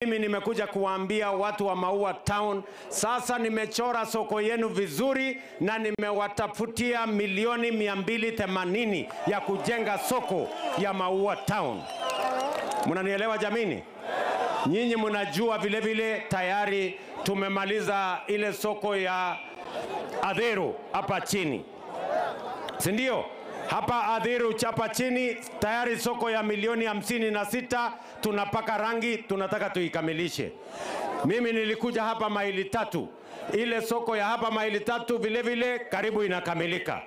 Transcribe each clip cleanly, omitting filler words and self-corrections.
mimi nimekuja kuwaambia watu wa Maua Town, sasa nimechora soko yenu vizuri na nimewatafutia milioni 280 ya kujenga soko ya Maua Town. Mnanielewa jamini? Nyinyi mnajua vile vile tayari tumemaliza ile soko ya Adhiru hapa chini. Si ndio? Hapa Adhiru chapa chini tayari soko ya milioni 56 tunapaka rangi, tunataka tuikamilishe. Mimi nilikuja hapa maili 3. Ile soko ya hapa maili 3 vile vile karibu inakamilika.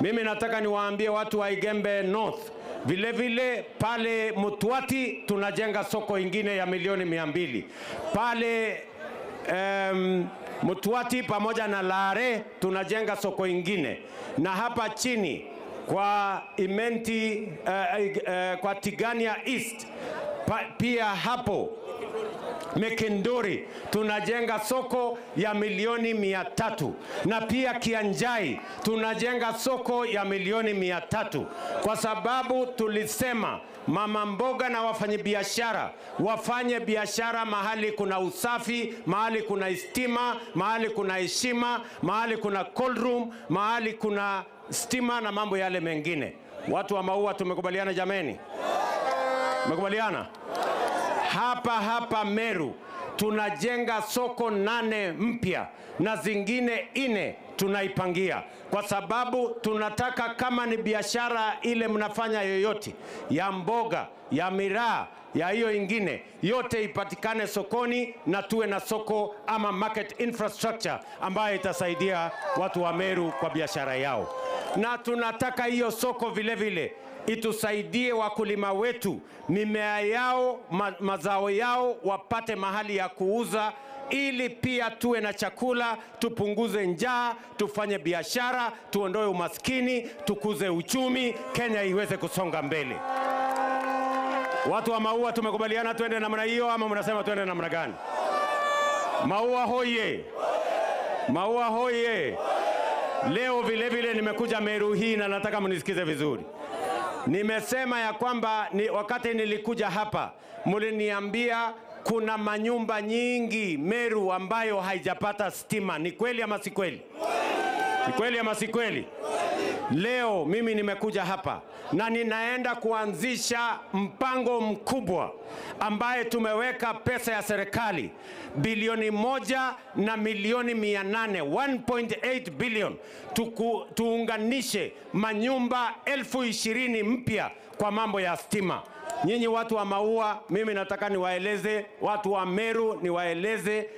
Mimi nataka niwaambie watu wa Igembe North, vile vile pale Mutwati tunajenga soko ingine ya milioni 200. Pale Mutwati pamoja na Lare tunajenga soko ingine. Na hapa chini kwa Imenti kwa Tigania East pia hapo Mekendori tunajenga soko ya milioni 300, na pia Kianjai tunajenga soko ya milioni 300, kwa sababu tulisema mama mboga na wafanyabiashara wafanye biashara mahali kuna usafi, mahali kuna stima, mahali kuna heshima, mahali kuna cold room, mahali kuna stima na mambo yale mengine. Watu wa Maua tumekubaliana jameni? Tumekubaliana? Hapa Meru tunajenga soko 8 mpya na zingine 4 tunaipangia, kwa sababu tunataka kama ni biashara ile mnafanya yoyote ya mboga, ya miraa, ya hiyo ingine yote ipatikane sokoni, na tuwe na soko ama market infrastructure ambayo itasaidia watu wa Meru kwa biashara yao. Na tunataka hiyo soko vile vile itusaidie wakulima wetu, mimea yao, mazao yao wapate mahali ya kuuza, ili pia tuwe na chakula, tupunguze njaa, tufanye biashara, tuondoe umaskini, tukuze uchumi, Kenya iweze kusonga mbele. Watu wa Maua tumekubaliana tuende namna hiyo, ama mnasema tuende namna gani? Maua hoye! Maua hoye! Leo vile vile nimekuja Meru hii na nataka mnisikize vizuri. Nimesema ya kwamba wakati nilikuja hapa muliniambia kuna manyumba nyingi Meru ambayo haijapata stima. Ni kweli ama si kweli? Ni kweli ama si kweli? Leo mimi nimekuja hapa na ninaenda kuanzisha mpango mkubwa ambaye tumeweka pesa ya serikali bilioni 1 na milioni 800, 1.8 billion, tuunganishe manyumba 20,000 mpya kwa mambo ya stima. Nyinyi watu wa Maua, mimi nataka niwaeleze watu wa Meru, niwaeleze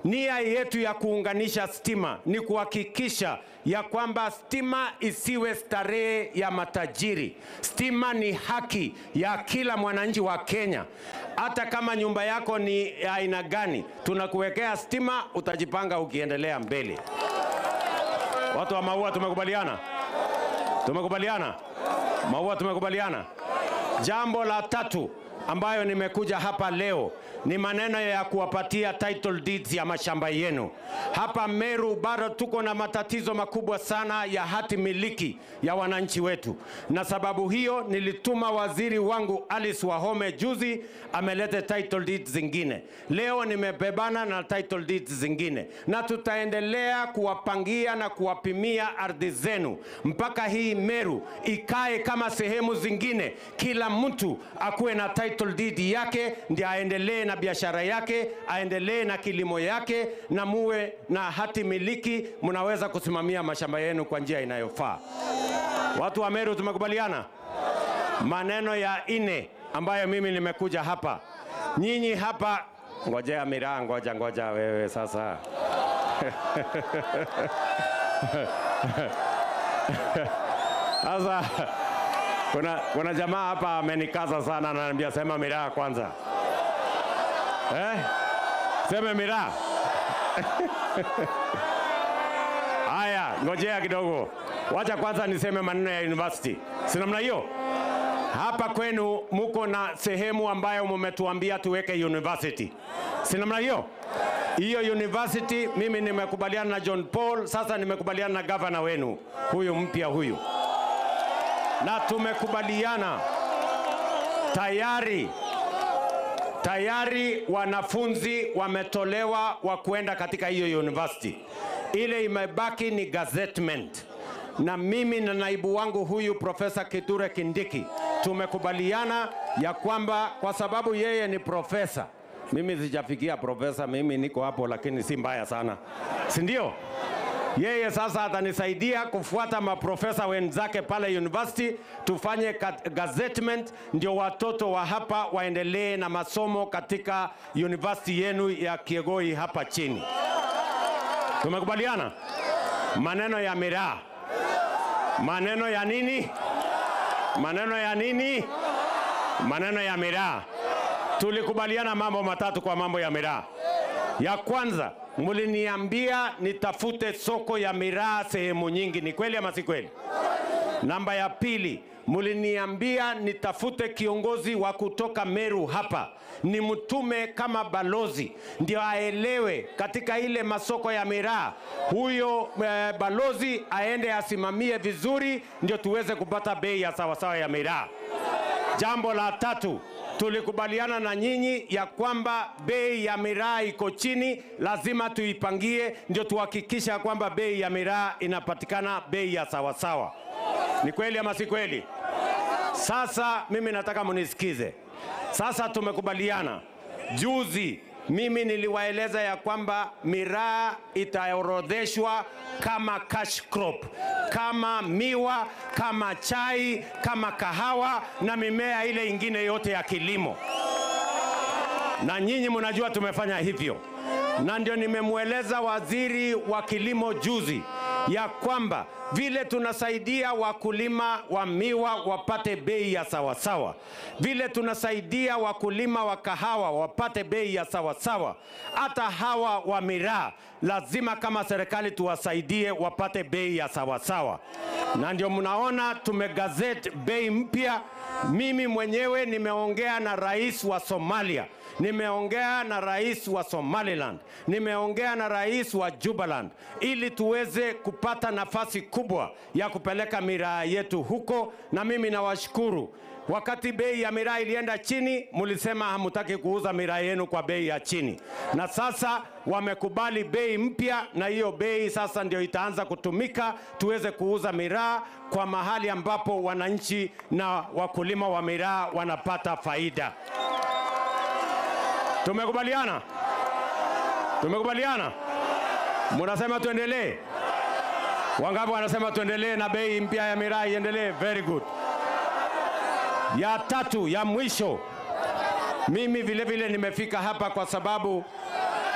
nia yetu ya kuunganisha stima ni kuhakikisha ya kwamba stima isiwe starehe ya matajiri. Stima ni haki ya kila mwananchi wa Kenya. Hata kama nyumba yako ni aina gani, tunakuwekea stima, utajipanga ukiendelea mbele. Watu wa Maua tumekubaliana? Tumekubaliana? Maua tumekubaliana? Jambo la 3 ambayo nimekuja hapa leo ni maneno ya kuwapatia title deeds ya mashamba yenu. Hapa Meru bado tuko na matatizo makubwa sana ya hati miliki ya wananchi wetu, na sababu hiyo nilituma waziri wangu Alice Wahome juzi amelete title deeds zingine. Leo nimebebana na title deeds zingine, na tutaendelea kuwapangia na kuwapimia ardhi zenu mpaka hii Meru ikae kama sehemu zingine. Kila mtu akuwe na title deed yake, ndiye aendelee na biashara yake, aendelee na kilimo yake, na muwe na hati miliki, mnaweza kusimamia mashamba yenu kwa njia inayofaa. Watu wa Meru tumekubaliana? Maneno ya 4 ambayo mimi nimekuja hapa. Nyinyi hapa, ngojea miraa, ngoja wewe sasa. Sasa kuna jamaa hapa amenikaza sana, ananiambia sema miraa kwanza. Sema miraa. Haya, ngojea kidogo. Wacha kwanza niseme maneno ya university. Si namna hiyo? Hapa kwenu muko na sehemu ambayo mmetuambia tuweke university. Si namna hiyo? Hiyo university mimi nimekubaliana na John Paul, sasa nimekubaliana na governor wenu huyu mpya huyu. Na tumekubaliana tayari tayari wanafunzi wametolewa wa kuenda katika hiyo university. Ile imebaki ni gazettement. Na mimi na naibu wangu huyu Profesa Kithure Kindiki tumekubaliana ya kwamba kwa sababu yeye ni profesa, mimi sijafikia profesa, mimi niko hapo lakini si mbaya sana, si ndio? Yeye sasa atanisaidia kufuata maprofesa wenzake pale university, tufanye gazettement ndio watoto wa hapa waendelee na masomo katika university yenu ya Kiegoi hapa chini. Tumekubaliana maneno ya miraa. Maneno ya nini? Maneno ya nini? Maneno ya miraa. Tulikubaliana mambo matatu kwa mambo ya miraa. Ya kwanza, muliniambia nitafute soko ya miraa sehemu nyingi. Ni kweli ama si kweli? Namba ya pili, muliniambia nitafute kiongozi wa kutoka Meru hapa, ni mtume kama balozi, ndio aelewe katika ile masoko ya miraa. Huyo balozi aende asimamie vizuri, ndio tuweze kupata bei ya sawasawa ya miraa. Jambo la tatu, tulikubaliana na nyinyi ya kwamba bei ya miraa iko chini, lazima tuipangie, ndio tuhakikisha kwamba bei ya miraa inapatikana bei ya sawasawa. Ni kweli ama si kweli? Sasa mimi nataka munisikize. Sasa tumekubaliana. Juzi mimi niliwaeleza ya kwamba miraa itaorodheshwa kama cash crop, kama miwa, kama chai, kama kahawa na mimea ile ingine yote ya kilimo. Na nyinyi mnajua tumefanya hivyo. Na ndio nimemueleza waziri wa kilimo juzi ya kwamba vile tunasaidia wakulima wa miwa wapate bei ya sawasawa, vile tunasaidia wakulima wa kahawa wapate bei ya sawasawa, hata hawa wa miraa lazima kama serikali tuwasaidie wapate bei ya sawasawa. Na ndio mnaona tumegazeti bei mpya. Mimi mwenyewe nimeongea na rais wa Somalia, nimeongea na rais wa Somaliland, nimeongea na rais wa Jubaland ili tuweze kupata nafasi kubwa ya kupeleka miraa yetu huko. Na mimi nawashukuru, wakati bei ya miraa ilienda chini, mulisema hamutaki kuuza miraa yenu kwa bei ya chini, na sasa wamekubali bei mpya, na hiyo bei sasa ndio itaanza kutumika tuweze kuuza miraa kwa mahali ambapo wananchi na wakulima wa miraa wanapata faida. Tumekubaliana? Tumekubaliana? Mnasema tuendelee? Wangapi wanasema tuendelee na bei mpya ya miraa iendelee? Very good. Ya tatu, ya mwisho, mimi vile vile nimefika hapa kwa sababu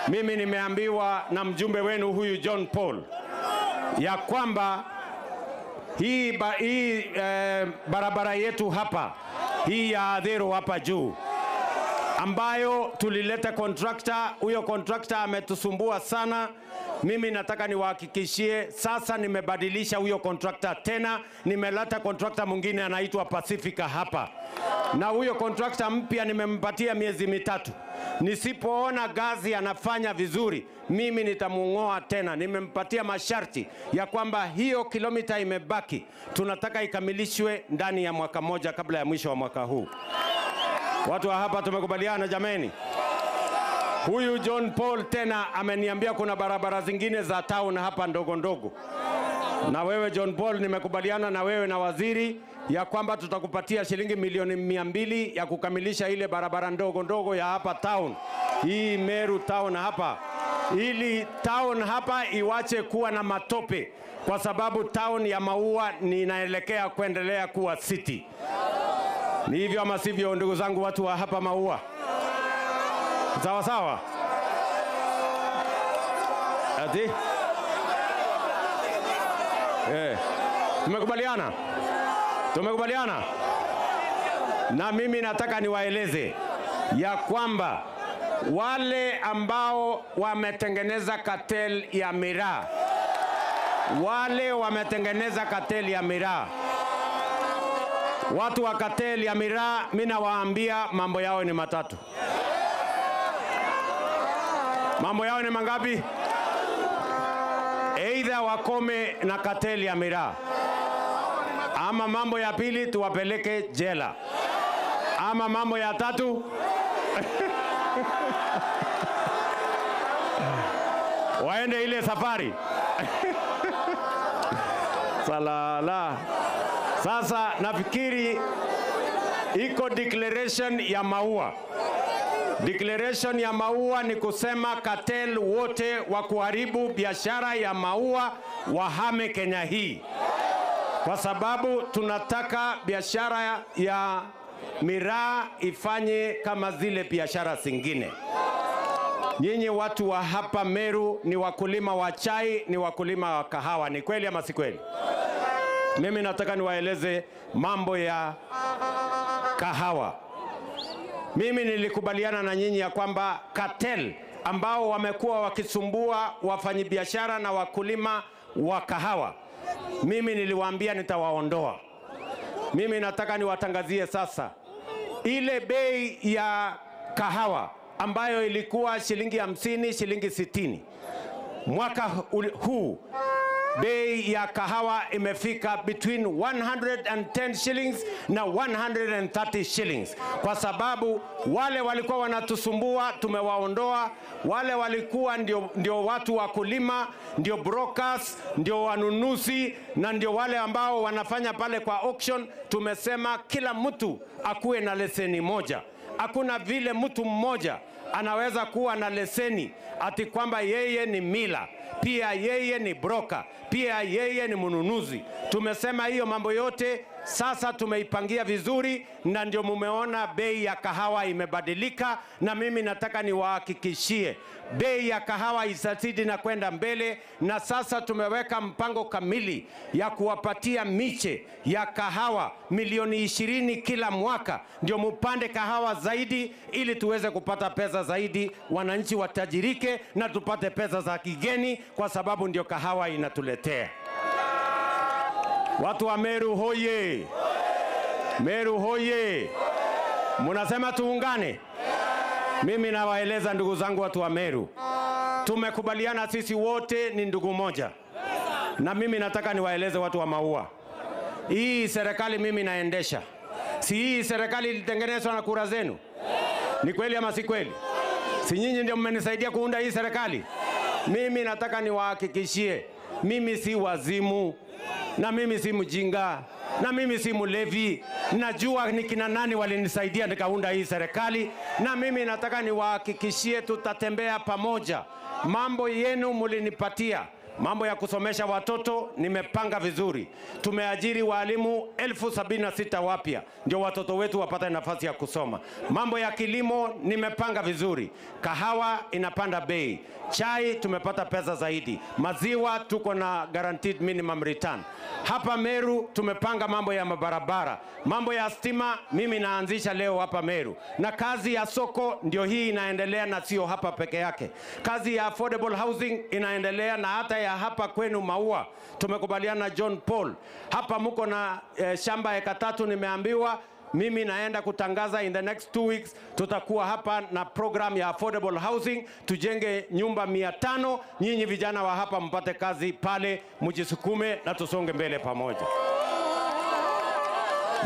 mimi nimeambiwa na mjumbe wenu huyu John Paul ya kwamba hii barabara yetu hapa, hii ya Adhero hapa juu, ambayo tulileta contractor, huyo contractor ametusumbua sana. Mimi nataka niwahakikishie sasa nimebadilisha huyo contractor tena, nimeleta contractor mwingine anaitwa Pacifica hapa. Na huyo contractor mpya nimempatia miezi mitatu. Nisipoona gazi anafanya vizuri, mimi nitamung'oa tena. Nimempatia masharti ya kwamba hiyo kilomita imebaki tunataka ikamilishwe ndani ya mwaka moja kabla ya mwisho wa mwaka huu. Watu wa hapa tumekubaliana jameni. Huyu John Paul tena ameniambia kuna barabara zingine za town hapa ndogo ndogo. Na wewe John Paul, nimekubaliana na wewe na waziri ya kwamba tutakupatia shilingi milioni 200 ya kukamilisha ile barabara ndogo ndogo ya hapa town. Hii Meru town hapa. Ili town hapa iwache kuwa na matope, kwa sababu town ya Maua inaelekea kuendelea kuwa city. Ni hivyo ama sivyo ndugu zangu watu wa hapa Maua? Sawa sawa? Ati? Tumekubaliana? Tumekubaliana? Na mimi nataka niwaeleze ya kwamba wale ambao wametengeneza cartel ya miraa, watu wa cartel ya miraa, mimi nawaambia mambo yao ni matatu. Mambo yao ni mangapi? Either wakome na cartel ya miraa, ama mambo ya pili tuwapeleke jela, ama mambo ya tatu waende ile safari. Salala. Sasa nafikiri iko declaration ya maua. Declaration ya maua ni kusema cartel wote wa kuharibu biashara ya maua wahame Kenya hii, kwa sababu tunataka biashara ya miraa ifanye kama zile biashara zingine. Nyinyi watu wa hapa Meru ni wakulima wa chai, ni wakulima wa kahawa, ni kweli ama si kweli? Mimi nataka niwaeleze mambo ya kahawa. Mimi nilikubaliana na nyinyi ya kwamba cartel ambao wamekuwa wakisumbua wafanyabiashara na wakulima wa kahawa, mimi niliwaambia nitawaondoa. Mimi nataka niwatangazie sasa, ile bei ya kahawa ambayo ilikuwa shilingi 50, shilingi 60, mwaka huu bei ya kahawa imefika between 110 shillings na 130 shillings, kwa sababu wale walikuwa wanatusumbua tumewaondoa. Wale walikuwa ndio watu wa kulima, ndio brokers, ndio wanunuzi, na ndio wale ambao wanafanya pale kwa auction. Tumesema kila mtu akuwe na leseni moja. Hakuna vile mtu mmoja anaweza kuwa na leseni ati kwamba yeye ni mila, pia yeye ni broker, pia yeye ni mnunuzi. Tumesema hiyo mambo yote sasa tumeipangia vizuri, na ndio mumeona bei ya kahawa imebadilika. Na mimi nataka niwahakikishie bei ya kahawa isazidi na kwenda mbele, na sasa tumeweka mpango kamili ya kuwapatia miche ya kahawa milioni 20 kila mwaka, ndio mupande kahawa zaidi, ili tuweze kupata pesa zaidi, wananchi watajirike na tupate pesa za kigeni, kwa sababu ndio kahawa inatuletea. Watu wa Meru hoye! Meru hoye! Munasema tuungane? Mimi nawaeleza ndugu zangu watu wa Meru, tumekubaliana sisi wote ni ndugu moja. Na mimi nataka niwaeleze watu wa Maua, hii serikali mimi naendesha. Si hii serikali ilitengenezwa na kura zenu? Ni kweli ama si kweli? Si nyinyi ndio mmenisaidia kuunda hii serikali? Mimi nataka niwahakikishie, mimi si wazimu, na mimi si mjinga, na mimi si mlevi. Najua ni kina nani walinisaidia nikaunda hii serikali, na mimi nataka niwahakikishie tutatembea pamoja. Mambo yenu mulinipatia, mambo ya kusomesha watoto nimepanga vizuri. Tumeajiri walimu 76,000 wapya ndio watoto wetu wapate nafasi ya kusoma. Mambo ya kilimo nimepanga vizuri. Kahawa inapanda bei, chai tumepata pesa zaidi, maziwa tuko na guaranteed minimum return. Hapa Meru tumepanga mambo ya mabarabara, mambo ya stima mimi naanzisha leo hapa Meru, na kazi ya soko ndio hii inaendelea, na sio hapa peke yake. Kazi ya affordable housing inaendelea, na hata ya hapa kwenu Maua tumekubaliana na John Paul. Hapa mko na shamba eka 3 nimeambiwa. Mimi naenda kutangaza in the next 2 weeks tutakuwa hapa na program ya affordable housing, tujenge nyumba 500. Nyinyi vijana wa hapa mpate kazi pale, mjisukume na tusonge mbele pamoja.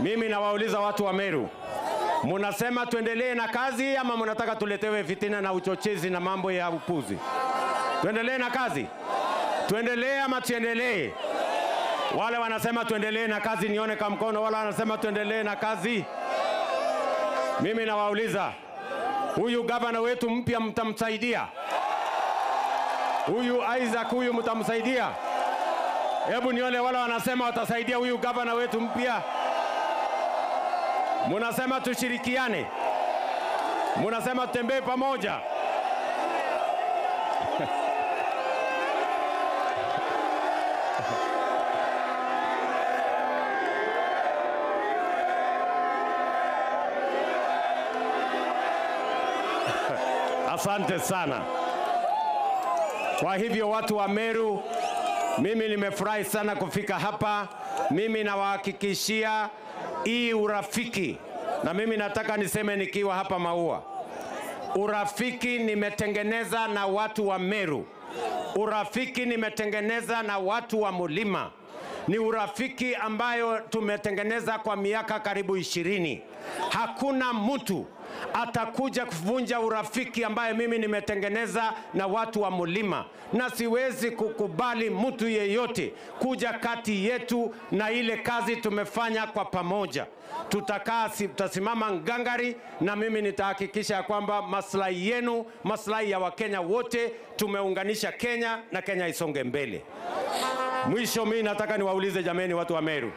Mimi nawauliza watu wa Meru, munasema tuendelee na kazi ama munataka tuletewe fitina na uchochezi na mambo ya upuzi? Tuendelee na kazi? Tuendelee ama tuendelee? Wale wanasema tuendelee na kazi nione kwa mkono. Wale wanasema tuendelee na kazi. Mimi nawauliza, huyu gavana wetu mpya mtamsaidia? Huyu Isaac huyu mtamsaidia? Hebu nione wale wanasema watasaidia huyu gavana wetu mpya. Munasema tushirikiane? Munasema tutembee pamoja? Asante sana. Kwa hivyo watu wa Meru, mimi nimefurahi sana kufika hapa. Mimi nawahakikishia hii urafiki, na mimi nataka niseme nikiwa hapa Maua, urafiki nimetengeneza na watu wa Meru. Urafiki nimetengeneza na watu wa Mulima. Ni urafiki ambayo tumetengeneza kwa miaka karibu 20. Hakuna mtu atakuja kuvunja urafiki ambaye mimi nimetengeneza na watu wa Mulima, na siwezi kukubali mtu yeyote kuja kati yetu na ile kazi tumefanya kwa pamoja. Tutasimama ngangari, na mimi nitahakikisha kwamba maslahi yenu, maslahi ya Wakenya wote, tumeunganisha Kenya na Kenya isonge mbele. Mwisho mimi nataka niwaulize jameni, watu wa Meru,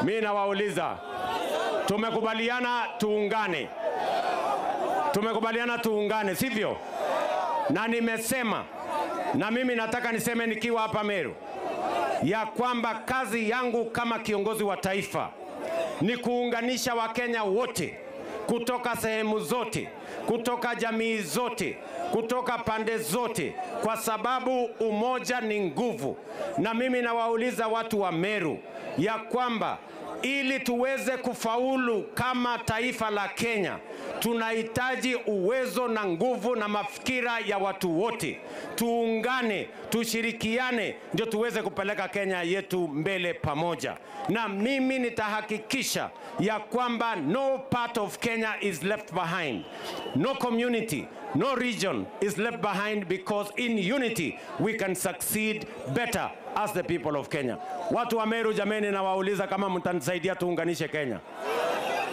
mimi nawauliza, tumekubaliana tuungane, sivyo? Na nimesema, na mimi nataka niseme nikiwa hapa Meru, ya kwamba kazi yangu kama kiongozi wa taifa ni kuunganisha Wakenya wote kutoka sehemu zote, kutoka jamii zote, kutoka pande zote, kwa sababu umoja ni nguvu. Na mimi nawauliza watu wa Meru ya kwamba ili tuweze kufaulu kama taifa la Kenya, tunahitaji uwezo na nguvu na mafikira ya watu wote. Tuungane, tushirikiane, ndio tuweze kupeleka Kenya yetu mbele pamoja. Na mimi nitahakikisha ya kwamba no part of Kenya is left behind. No community, no region is left behind, because in unity we can succeed better as the people of Kenya. Watu wa Meru jameni, na wauliza kama mtanisaidia tuunganishe Kenya.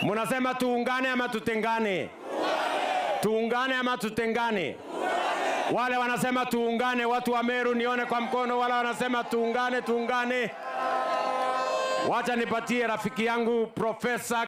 Munasema tuungane ama tutengane? Tuungane ama tutengane? Wale wanasema tuungane, watu wa Meru nione kwa mkono. Wale wanasema tuungane. Wacha nipatie rafiki yangu Profesa